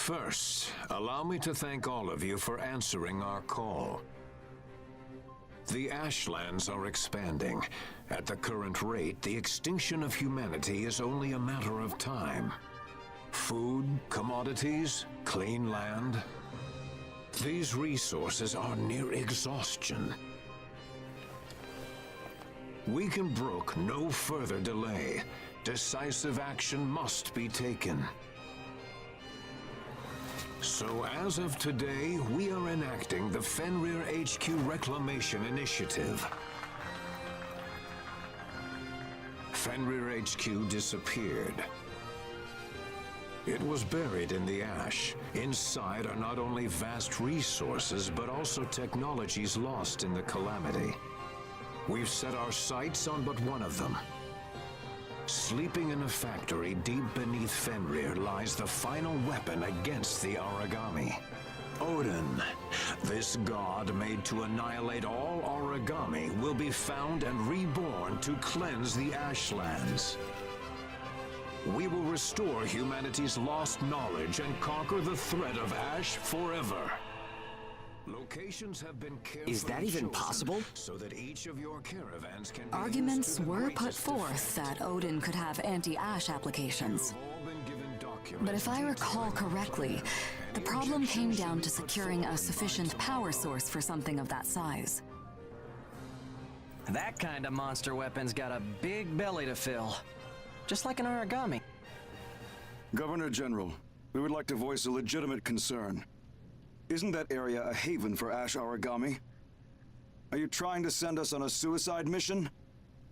First, allow me to thank all of you for answering our call. The Ashlands are expanding. At the current rate, the extinction of humanity is only a matter of time. Food, commodities, clean land. These resources are near exhaustion. We can brook no further delay. Decisive action must be taken. So as of today, we are enacting the Fenrir HQ Reclamation Initiative. Fenrir HQ disappeared. It was buried in the ash. Inside are not only vast resources, but also technologies lost in the calamity. We've set our sights on but one of them. Sleeping in a factory deep beneath Fenrir lies the final weapon against the origami. Odin, this god made to annihilate all origami, will be found and reborn to cleanse the Ashlands. We will restore humanity's lost knowledge and conquer the threat of ash forever. Locations have been carefully Is that even chosen possible? so that each of your caravans can be Arguments used to the were put greatest forth effect. that Odin could have anti-ash applications. You've all been given documents But if I recall detailing correctly, the problem came down to securing a sufficient power source for something of that size. That kind of monster weapon's got a big belly to fill. Just like an origami. Governor General, we would like to voice a legitimate concern. Isn't that area a haven for ash origami? Are you trying to send us on a suicide mission?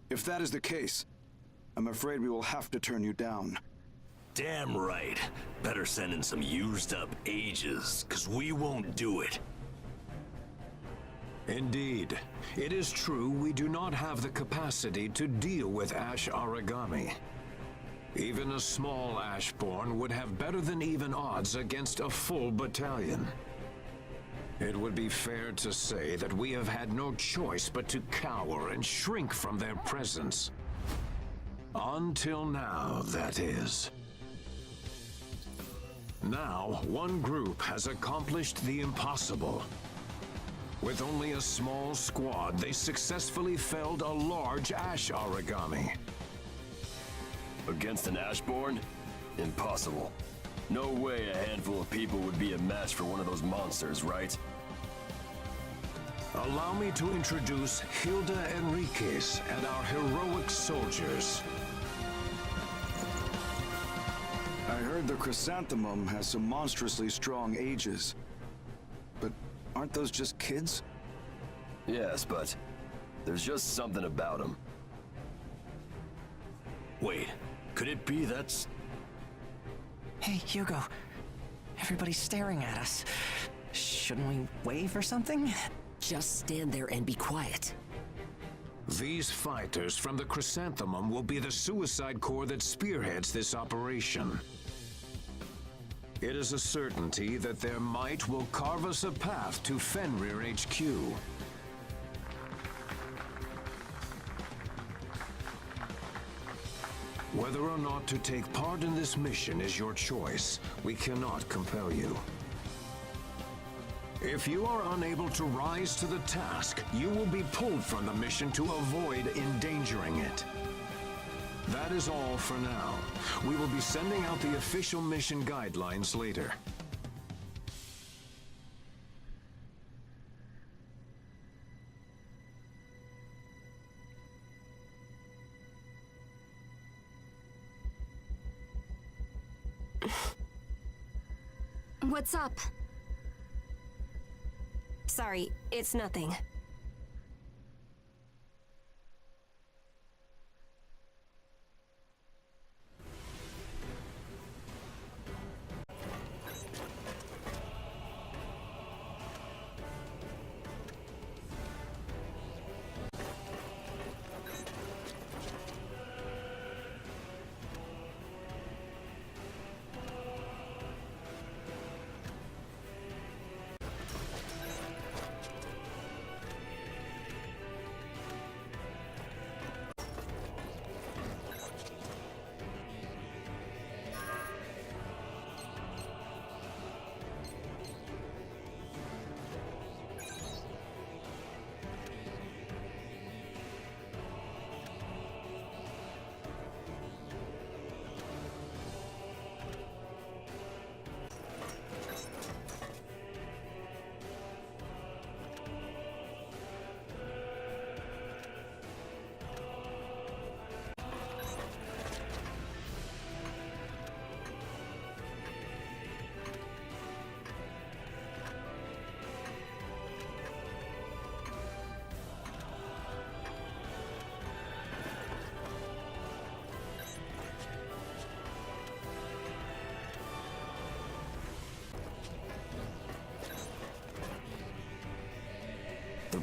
If that is the case, I'm afraid we will have to turn you down. Damn right. Better send in some used up ages, 'cause we won't do it. Indeed. It is true we do not have the capacity to deal with ash origami. Even a small Ashborn would have better than even odds against a full battalion. It would be fair to say that we have had no choice but to cower and shrink from their presence. Until now, that is. Now, one group has accomplished the impossible. With only a small squad, they successfully felled a large ash origami. Against an Ashborn? Impossible. No way a handful of people would be a match for one of those monsters, right? Allow me to introduce Hilda Enriquez and our heroic soldiers. I heard the Chrysanthemum has some monstrously strong ages. But aren't those just kids? Yes, but there's just something about them. Wait, could it be that's... Hey, Hugo. Everybody's staring at us. Shouldn't we wave or something? Just stand there and be quiet. These fighters from the Chrysanthemum will be the suicide corps that spearheads this operation. It is a certainty that their might will carve us a path to Fenrir HQ. Whether or not to take part in this mission is your choice. We cannot compel you. If you are unable to rise to the task, you will be pulled from the mission to avoid endangering it. That is all for now. We will be sending out the official mission guidelines later. What's up? Sorry, it's nothing.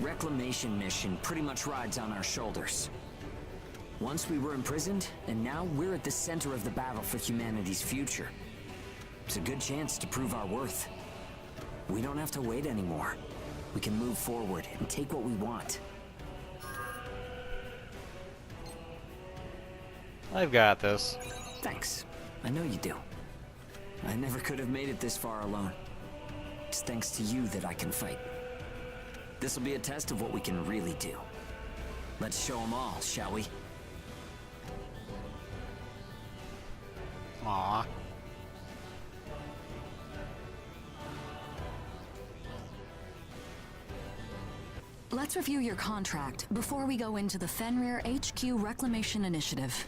reclamation mission pretty much rides on our shoulders. Once we were imprisoned, and now we're at the center of the battle for humanity's future. It's a good chance to prove our worth. We don't have to wait anymore. We can move forward and take what we want. I've got this. Thanks. I know you do. I never could have made it this far alone. It's thanks to you that I can fight. This'll be a test of what we can really do. Let's show them all, shall we? Aww. Let's review your contract before we go into the Fenrir HQ Reclamation Initiative.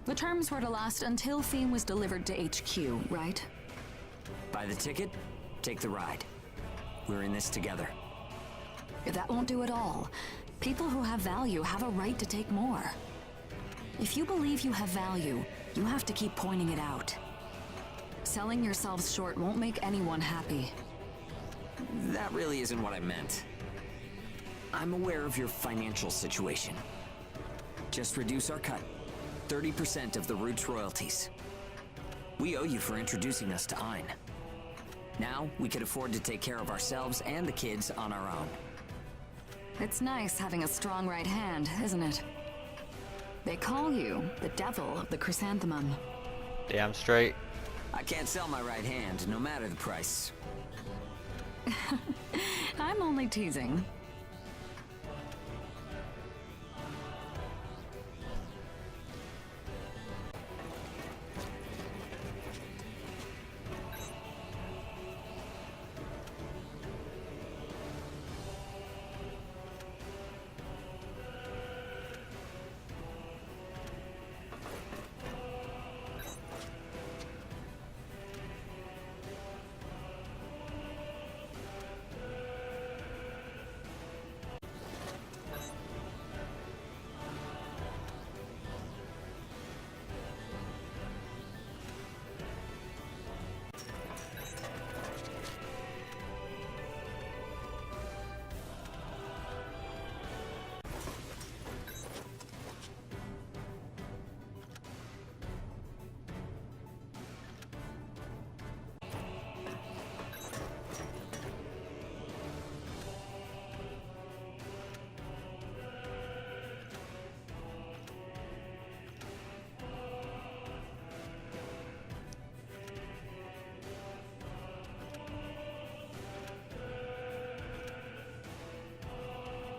The terms were to last until Theme was delivered to HQ, right? Buy the ticket, take the ride. We're in this together. That won't do it all. People who have value have a right to take more. If you believe you have value, you have to keep pointing it out. Selling yourselves short won't make anyone happy. That really isn't what I meant. I'm aware of your financial situation. Just reduce our cut. 30% of the Root's royalties. We owe you for introducing us to Ein. Now, we could afford to take care of ourselves and the kids on our own. It's nice having a strong right hand, isn't it? They call you the devil of the Chrysanthemum. Damn straight. I can't sell my right hand, no matter the price. I'm only teasing.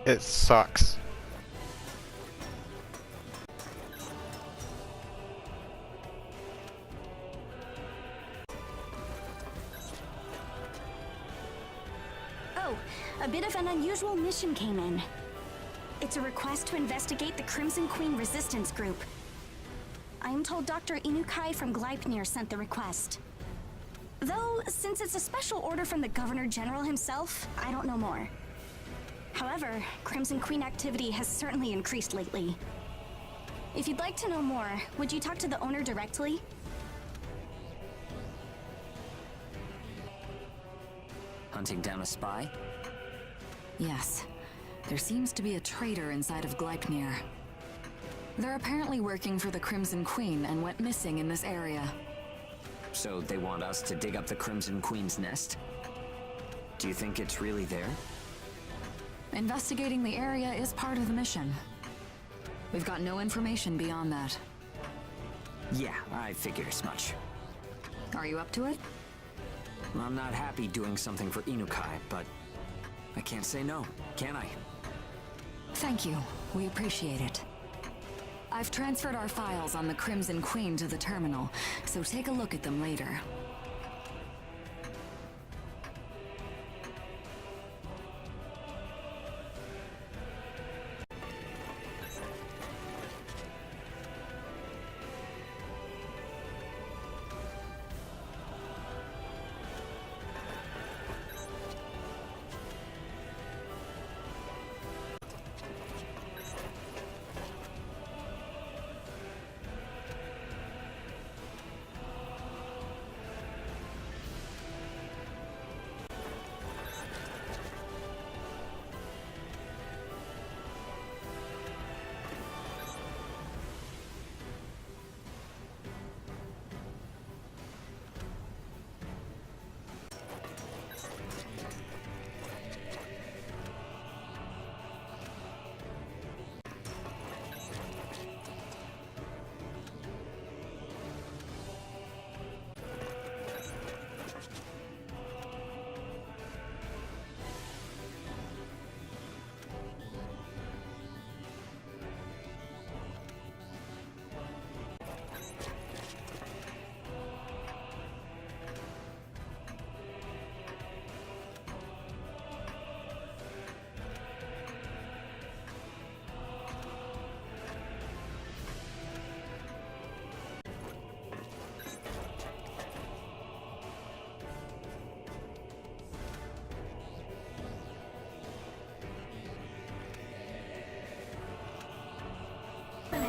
It sucks. Oh, a bit of an unusual mission came in. It's a request to investigate the Crimson Queen Resistance Group. I am told Dr. Inukai from Gleipnir sent the request. Though, since it's a special order from the Governor General himself, I don't know more. However, Crimson Queen activity has certainly increased lately. If you'd like to know more, would you talk to the owner directly? Hunting down a spy? Yes. There seems to be a traitor inside of Gleipnir. They're apparently working for the Crimson Queen and went missing in this area. So they want us to dig up the Crimson Queen's nest? Do you think it's really there? Investigating the area is part of the mission. We've got no information beyond that. Yeah, I figured as much. Are you up to it? I'm not happy doing something for Inukai, but I can't say no, can I? Thank you. We appreciate it. I've transferred our files on the Crimson Queen to the terminal, so take a look at them later.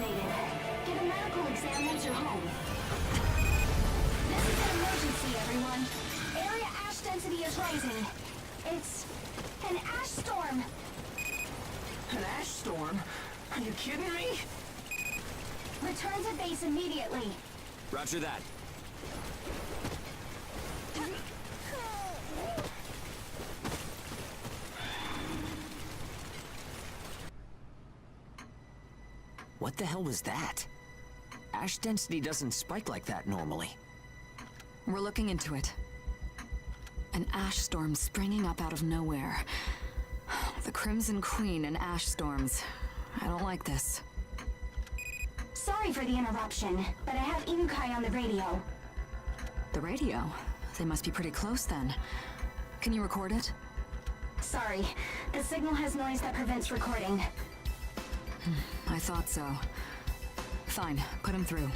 contaminated. Get a medical exam once you're home. This is an emergency, everyone. Area ash density is rising. It's an ash storm. An ash storm? Are you kidding me? Return to base immediately. Roger that. What the hell was that? Ash density doesn't spike like that normally. We're looking into it. An ash storm springing up out of nowhere. The Crimson Queen and ash storms. I don't like this. Sorry for the interruption, but I have Inukai on the radio. The radio? They must be pretty close then. Can you record it? Sorry, the signal has noise that prevents recording. I thought so. Fine, put him through.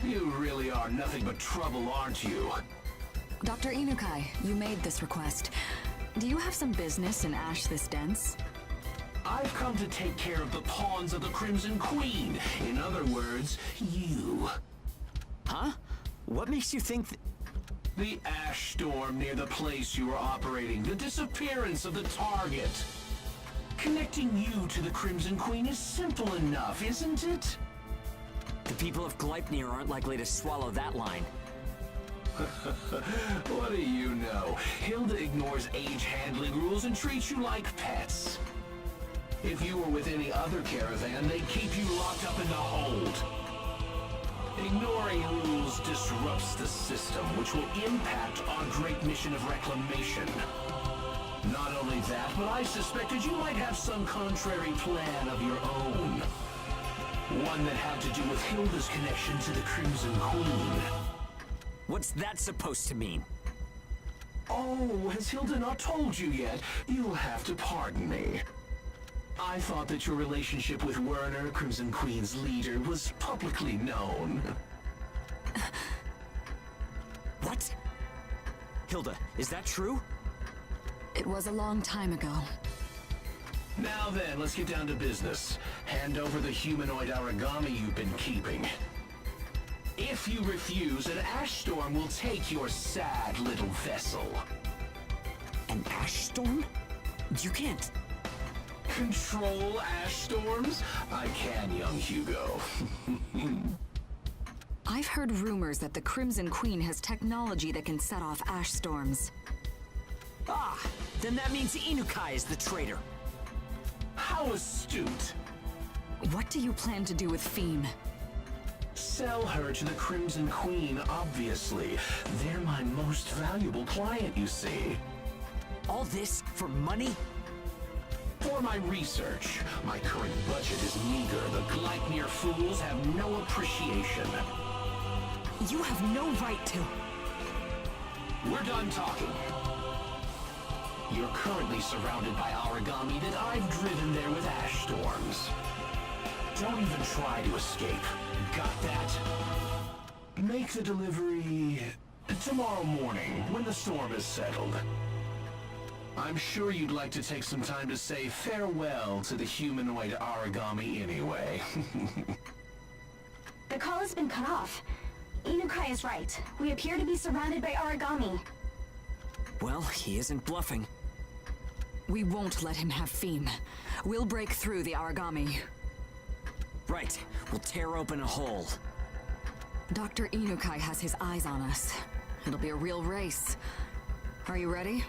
You really are nothing but trouble, aren't you? Dr. Inukai, you made this request. Do you have some business in ash this dense? I've come to take care of the pawns of the Crimson Queen. In other words, you. Huh? What makes you think The ash storm near the place you are operating. The disappearance of the target. Connecting you to the Crimson Queen is simple enough, isn't it? the people of Gleipnir aren't likely to swallow that line? What do you know? Hilda ignores age handling rules and treats you like pets. If you were with any other caravan, they'd keep you locked up in the hold. Ignoring rules disrupts the system, which will impact our great mission of reclamation. Not only that, but I suspected you might have some contrary plan of your own. One that had to do with Hilda's connection to the Crimson Queen. What's that supposed to mean? Oh, has Hilda not told you yet? You'll have to pardon me. I thought that your relationship with Werner, Crimson Queen's leader, was publicly known. What? Hilda, is that true? It was a long time ago. Now then, let's get down to business. Hand over the humanoid origami you've been keeping. If you refuse, an ash storm will take your sad little vessel. An ash storm? You can't. Control ash storms? I can, young Hugo. I've heard rumors that the Crimson Queen has technology that can set off ash storms. Ah, then that means Inukai is the traitor. How astute. What do you plan to do with Feem? Sell her to the Crimson Queen, obviously. They're my most valuable client, you see. All this for money? For my research, my current budget is meager. The Gleipnir fools have no appreciation. You have no right to. We're done talking. You're currently surrounded by origami that I've driven there with ash storms. Don't even try to escape. Got that? Make the delivery tomorrow morning, when the storm is settled. I'm sure you'd like to take some time to say farewell to the humanoid origami anyway. The call has been cut off. Inukai is right. We appear to be surrounded by origami. Well, he isn't bluffing. We won't let him have Feem. We'll break through the origami. Right, we'll tear open a hole. Dr. Inukai has his eyes on us. It'll be a real race. Are you ready?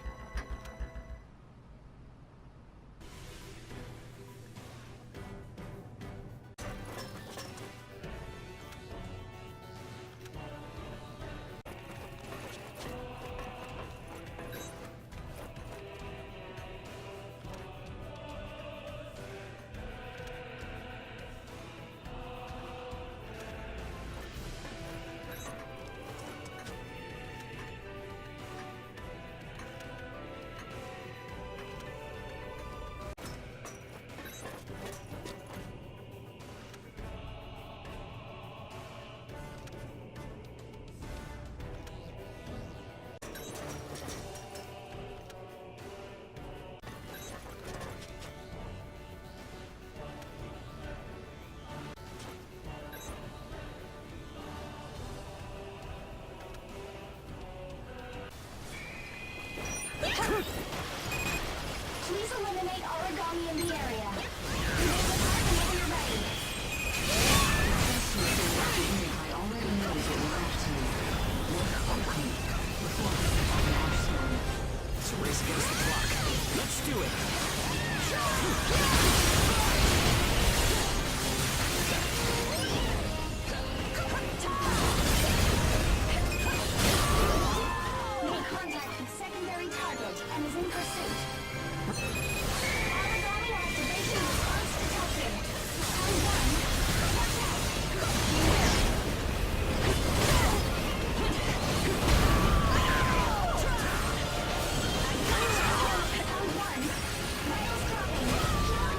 do it! Made contact with secondary target and is in pursuit. Origami activation response detected. Round 1. Watch out! Round 1. Rails dropping.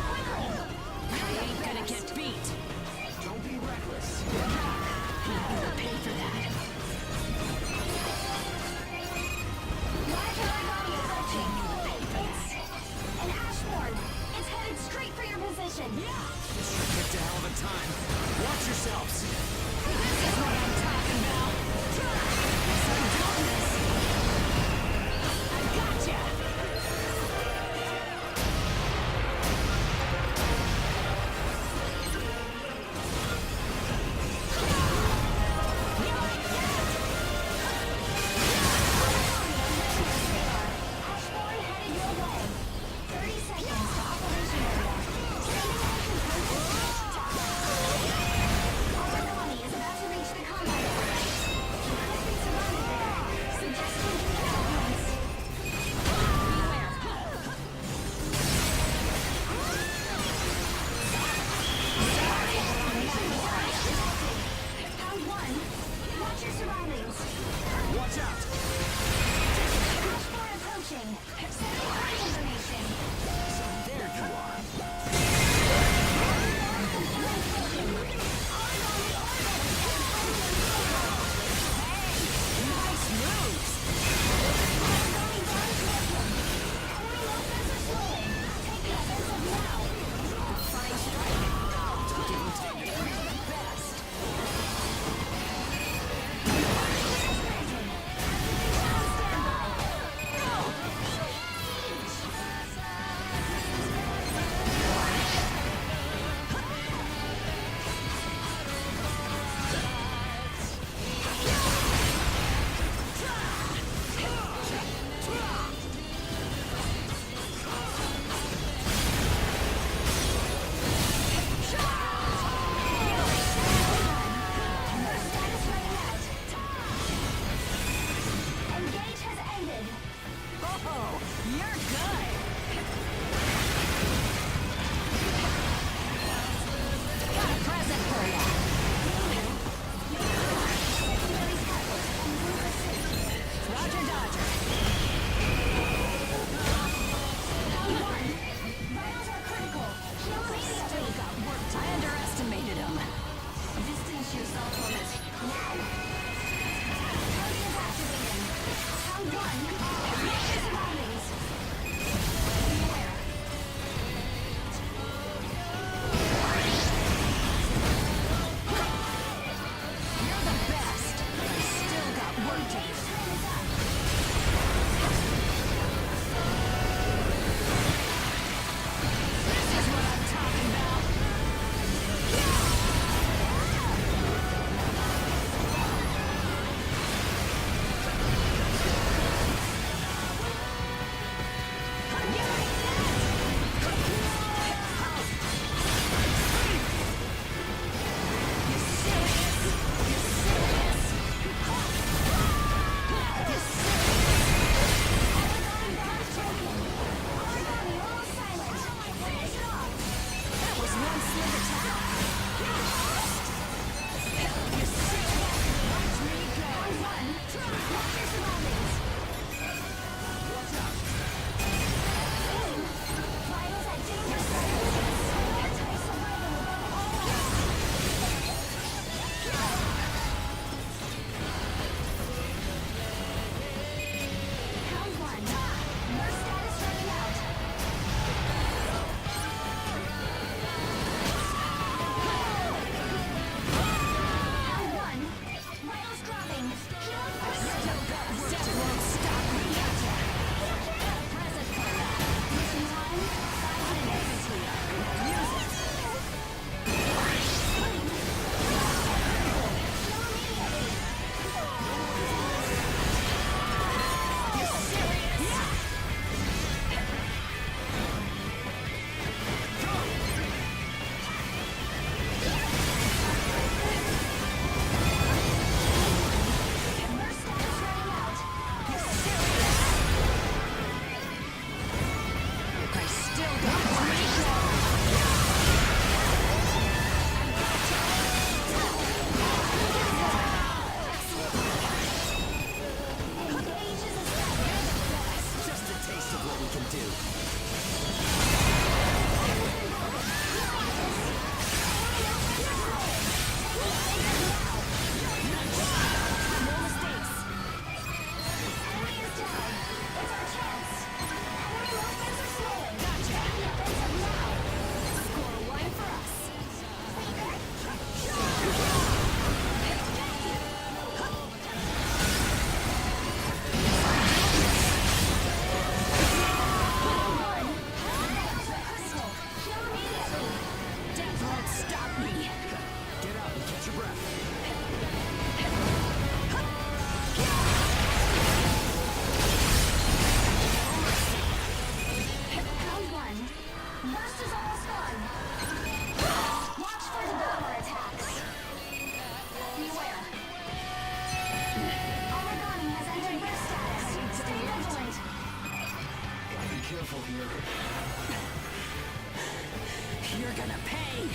You're gonna pay!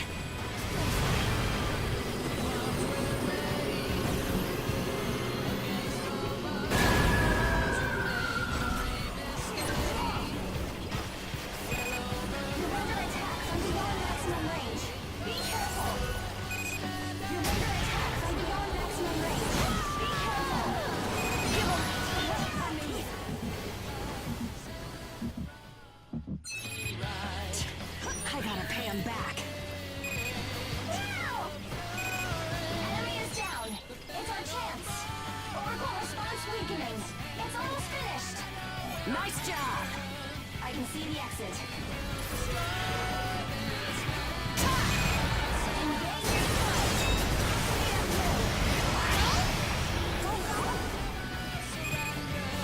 You're under attack from beyond maximum range. Be careful! You're under attack from beyond maximum range. Be careful! Give up! Wait for me! I gotta pay him back. Now! Enemy is down. It's our chance. Oracle response weakening. It's almost finished. Nice job! I can see the exit. Engage your side.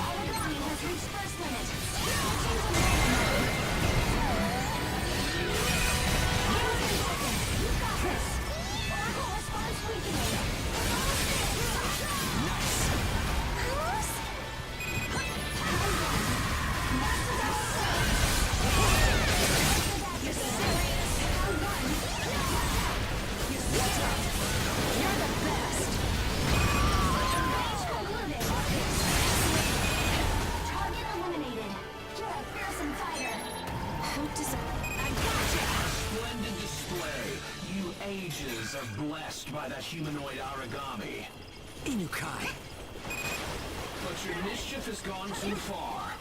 Origami has reached first limit. You've got this. Oracle response weakening. Nice. Target eliminated. You're a fearsome fighter. How does I gotcha. Splendid display. You ages are blessed by that humanoid origami. Inukai. But your mischief has gone too far.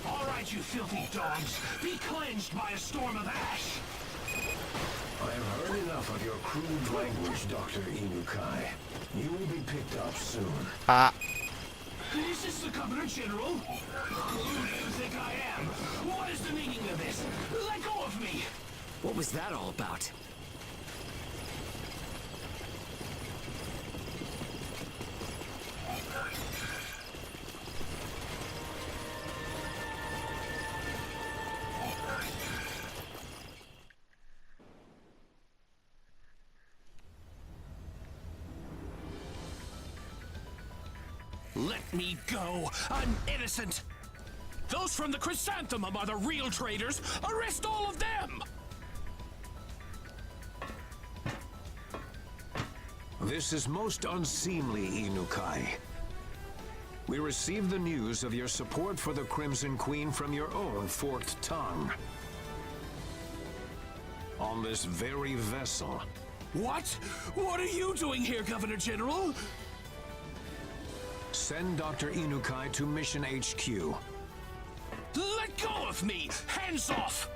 All right, you filthy dogs. Be cleansed by a storm of ash. I have heard enough of your crude language, Dr. Inukai. You will be picked up soon. Ah. Is this the Governor General? Who do you think I am? What is the meaning of this? Let go of me! What was that all about? Let me go! I'm innocent! Those from the Chrysanthemum are the real traitors! Arrest all of them! This is most unseemly, Inukai. We received the news of your support for the Crimson Queen from your own forked tongue. On this very vessel. What? What are you doing here, Governor General? Send Dr. Inukai to Mission HQ. Let go of me! Hands off!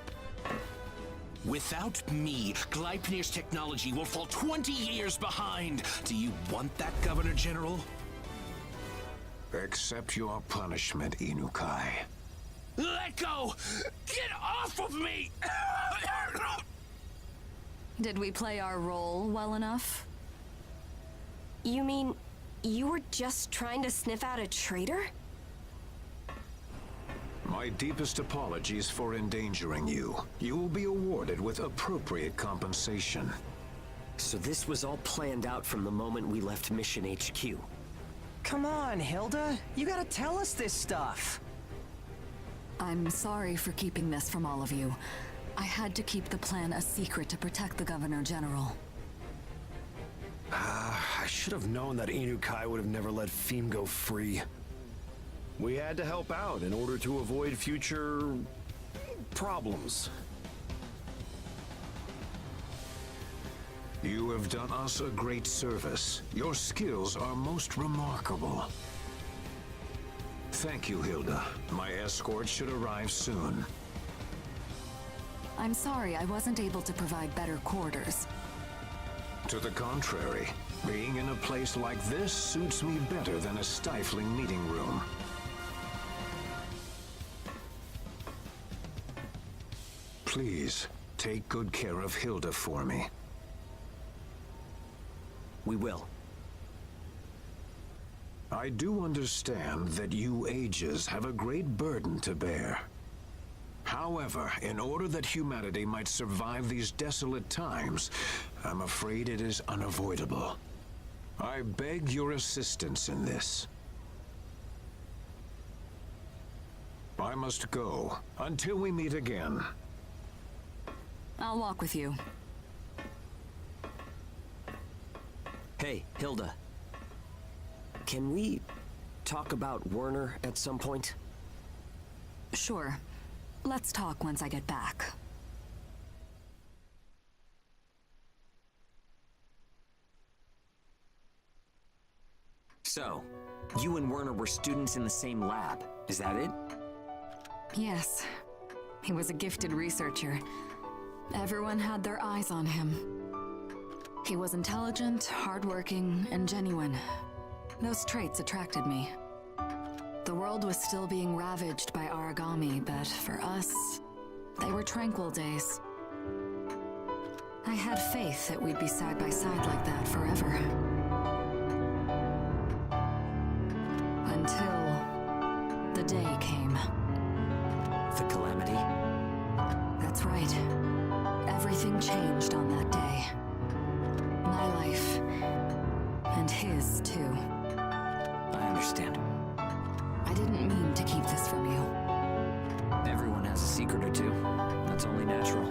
Without me, Gleipnir's technology will fall 20 years behind. Do you want that, Governor General? Accept your punishment, Inukai. Let go! Get off of me! Did we play our role well enough? You mean you were just trying to sniff out a traitor? My deepest apologies for endangering you. You will be awarded with appropriate compensation. So this was all planned out from the moment we left Mission HQ. Come on, Hilda. You gotta tell us this stuff. I'm sorry for keeping this from all of you. I had to keep the plan a secret to protect the Governor General. I should have known that Inukai would have never let Feem go free. We had to help out in order to avoid future problems. You have done us a great service. Your skills are most remarkable. Thank you, Hilda. My escort should arrive soon. I'm sorry I wasn't able to provide better quarters. To the contrary, being in a place like this suits me better than a stifling meeting room. Please, take good care of Hilda for me. We will. I do understand that you ages have a great burden to bear. However, in order that humanity might survive these desolate times, I'm afraid it is unavoidable. I beg your assistance in this. I must go. Until we meet again. I'll walk with you. Hey, Hilda. Can we talk about Werner at some point? Sure. Let's talk once I get back. So, you and Werner were students in the same lab, is that it? Yes. He was a gifted researcher. Everyone had their eyes on him. He was intelligent, hardworking, and genuine. Those traits attracted me. The world was still being ravaged by origami, but for us, they were tranquil days. I had faith that we'd be side by side like that forever. Until the day came. The calamity? That's right. Everything changed on that day. My life. And his, too. I understand. I didn't mean to keep this from you. Everyone has a secret or two. That's only natural.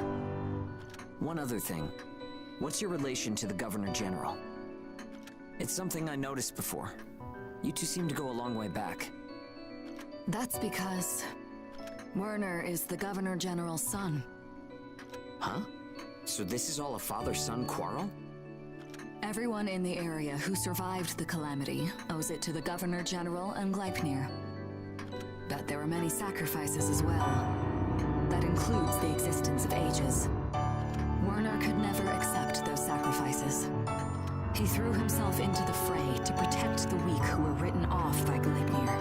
One other thing. What's your relation to the Governor General? It's something I noticed before. You two seem to go a long way back. That's because Werner is the Governor General's son. Huh? So this is all a father-son quarrel? Everyone in the area who survived the calamity owes it to the Governor General and Gleipnir. But there were many sacrifices as well. That includes the existence of ages. Werner could never accept those sacrifices. He threw himself into the fray to protect the weak who were written off by Gleipnir.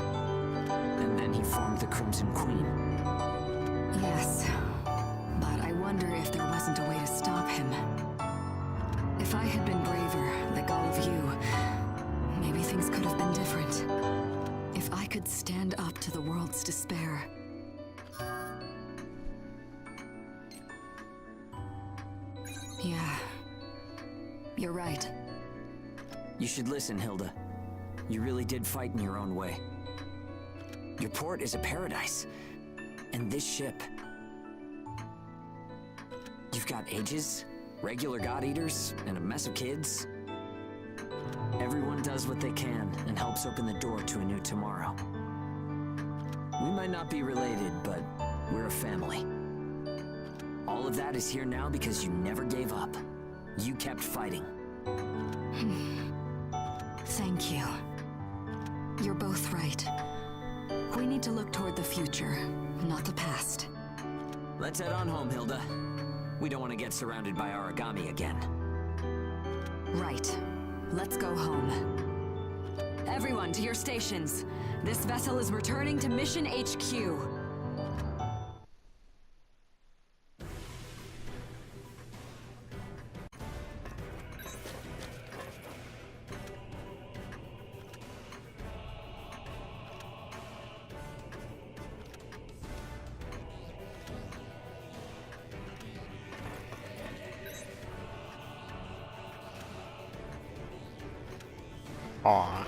And then he formed the Crimson Queen. Yes, but I wonder if there wasn't a way to stop him. If I had been braver, like all of you, maybe things could have been different. If I could stand up to the world's despair. Yeah, you're right. You should listen, Hilda. You really did fight in your own way. Your port is a paradise. And this ship... You've got ages, regular god-eaters, and a mess of kids. Everyone does what they can and helps open the door to a new tomorrow. We might not be related, but we're a family. All of that is here now because you never gave up. You kept fighting. Thank you. You're both right. We need to look toward the future, not the past. Let's head on home, Hilda. We don't want to get surrounded by origami again. Right. Let's go home. Everyone, to your stations. This vessel is returning to Mission HQ. Aw.